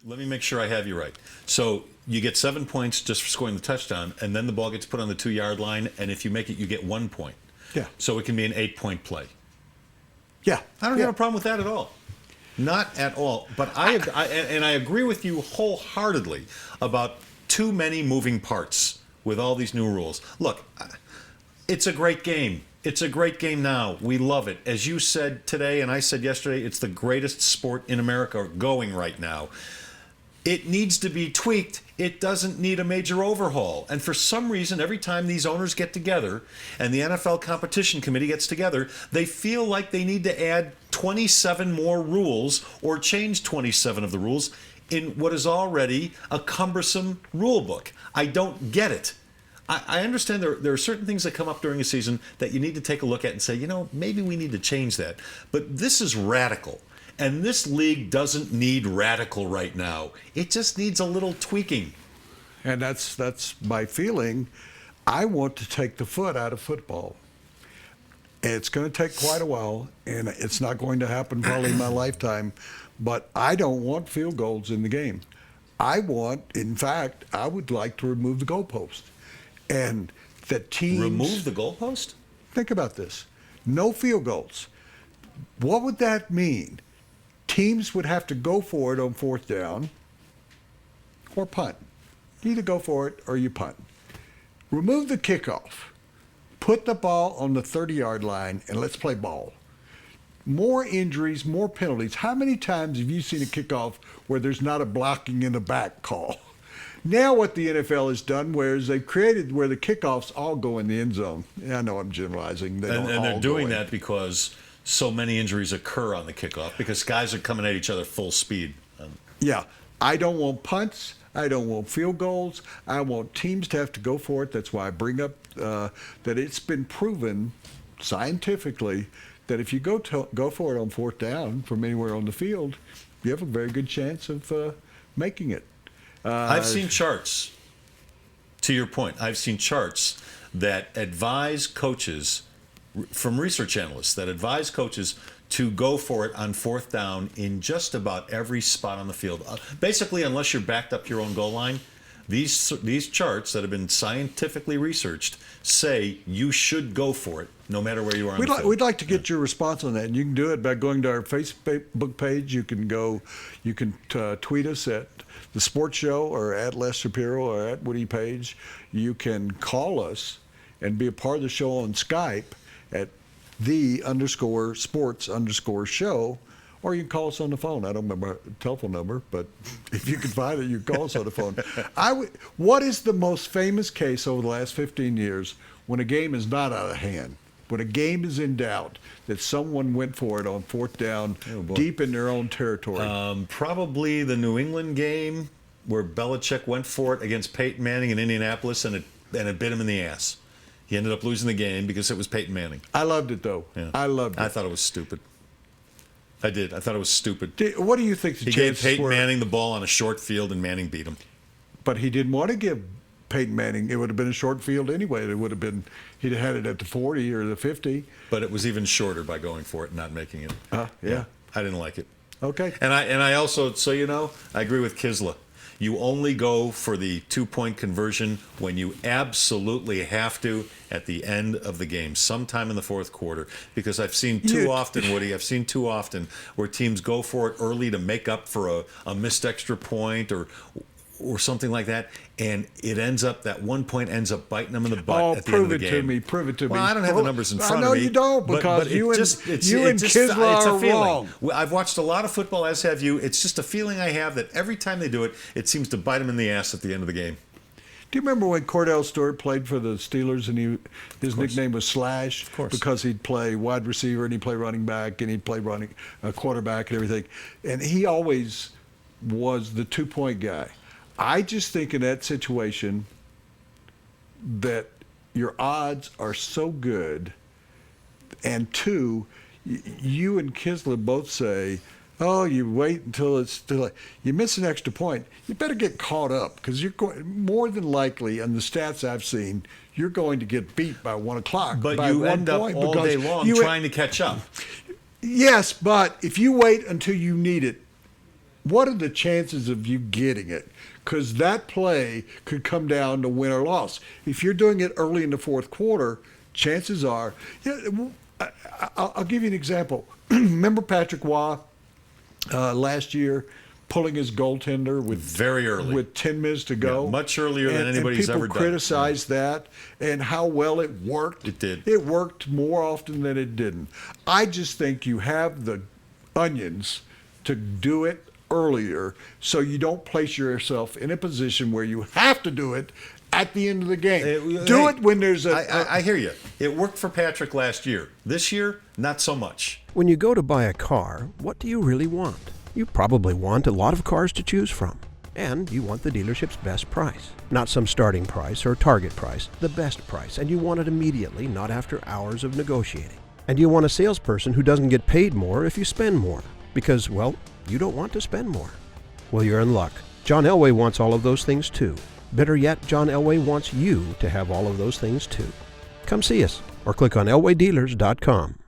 Let me make sure I have you right. So you get 7 points just for scoring the touchdown, and then the ball gets put on the 2-yard line, and if you make it, you get 1 point. Yeah. So it can be an 8-point play. Yeah. I don't have a problem with that at all. Not at all. But I agree with you wholeheartedly about too many moving parts with all these new rules. Look, it's a great game. It's a great game now. We love it. As you said today, and I said yesterday, it's the greatest sport in America going right now. It needs to be tweaked. It doesn't need a major overhaul. And for some reason, every time these owners get together and the NFL Competition Committee gets together, they feel like they need to add 27 more rules or change 27 of the rules in what is already a cumbersome rule book. I don't get it. I understand there are certain things that come up during a season that you need to take a look at and say, maybe we need to change that. But this is radical. And this league doesn't need radical right now. It just needs a little tweaking. And that's my feeling. I want to take the foot out of football. It's going to take quite a while, and it's not going to happen probably in my lifetime, but I don't want field goals in the game. In fact, I would like to remove the goalpost. And the teams... Remove the goalpost? Think about this. No field goals. What would that mean? Teams would have to go for it on fourth down or punt. You either go for it or you punt. Remove the kickoff. Put the ball on the 30-yard line and let's play ball. More injuries, more penalties. How many times have you seen a kickoff where there's not a blocking in the back call? Now what the NFL has done, whereas they've created where the kickoffs all go in the end zone. I know I'm generalizing. And they're doing that because so many injuries occur on the kickoff because guys are coming at each other full speed. Yeah. I don't want punts. I don't want field goals. I want teams to have to go for it. That's why I bring up that it's been proven scientifically that if you go for it on fourth down from anywhere on the field, you have a very good chance of making it. I've seen charts, to your point, I've seen charts that advise coaches, from research analysts, that advise coaches to go for it on fourth down in just about every spot on the field. Basically, unless you're backed up your own goal line, these charts that have been scientifically researched say you should go for it no matter where you are on the field. We'd like to get your response on that, and you can do it by going to our Facebook page. You can tweet us at The Sports Show or at Les Shapiro or at Woody Paige. You can call us and be a part of the show on Skype at _sports_show, or you can call us on the phone. I don't remember the telephone number, but if you can find it, you can call us on the phone. What is the most famous case over the last 15 years when a game is not out of hand, when a game is in doubt, that someone went for it on fourth down deep in their own territory? Probably the New England game where Belichick went for it against Peyton Manning in Indianapolis, and it bit him in the ass. He ended up losing the game because it was Peyton Manning. I loved it, though. Yeah. I loved it. I thought it was stupid. I did. I thought it was stupid. What do you think the chances were? He gave Peyton Manning the ball on a short field, and Manning beat him. But he didn't want to give Peyton Manning. It would have been a short field anyway. It would have been, he'd have had it at the 40 or the 50. But it was even shorter by going for it and not making it. Yeah. I didn't like it. Okay. And I also, so I agree with Kisla. You only go for the 2-point conversion when you absolutely have to at the end of the game, sometime in the fourth quarter. Because I've seen too often, Woody, where teams go for it early to make up for a missed extra point or something like that, and that 1 point ends up biting them in the butt at the end of the game. Prove it to me. Well, I don't have the numbers in front of me. I know you don't, because you and Kisla are wrong. I've watched a lot of football, as have you. It's just a feeling I have that every time they do it, it seems to bite them in the ass at the end of the game. Do you remember when Cordell Stewart played for the Steelers and his nickname was Slash? Of course. Because he'd play wide receiver and he'd play running back and he'd play quarterback and everything. And he always was the 2-point guy. I just think in that situation that your odds are so good, and two, you and Kisla both say, oh, you wait until it's too late. You miss an extra point, you better get caught up, because you're more than likely, on the stats I've seen, you're going to get beat by 1 o'clock. But by you 1 end up point all day long trying to catch up. Yes, but if you wait until you need it, what are the chances of you getting it? Because that play could come down to win or loss. If you're doing it early in the fourth quarter, chances are. I'll give you an example. Remember Patrick Waugh last year pulling his goaltender with very early, with 10 minutes to go, yeah, much earlier than anybody's ever done. People criticized that and how well it worked. It did. It worked more often than it didn't. I just think you have the onions to do it earlier, so you don't place yourself in a position where you have to do it at the end of the game. Do it when there's I hear you. It worked for Patrick last year. This year, not so much. When you go to buy a car, what do you really want? You probably want a lot of cars to choose from. And you want the dealership's best price. Not some starting price or target price, the best price. And you want it immediately, not after hours of negotiating. And you want a salesperson who doesn't get paid more if you spend more. Because, well, you don't want to spend more. Well, you're in luck. John Elway wants all of those things too. Better yet, John Elway wants you to have all of those things too. Come see us or click on elwaydealers.com.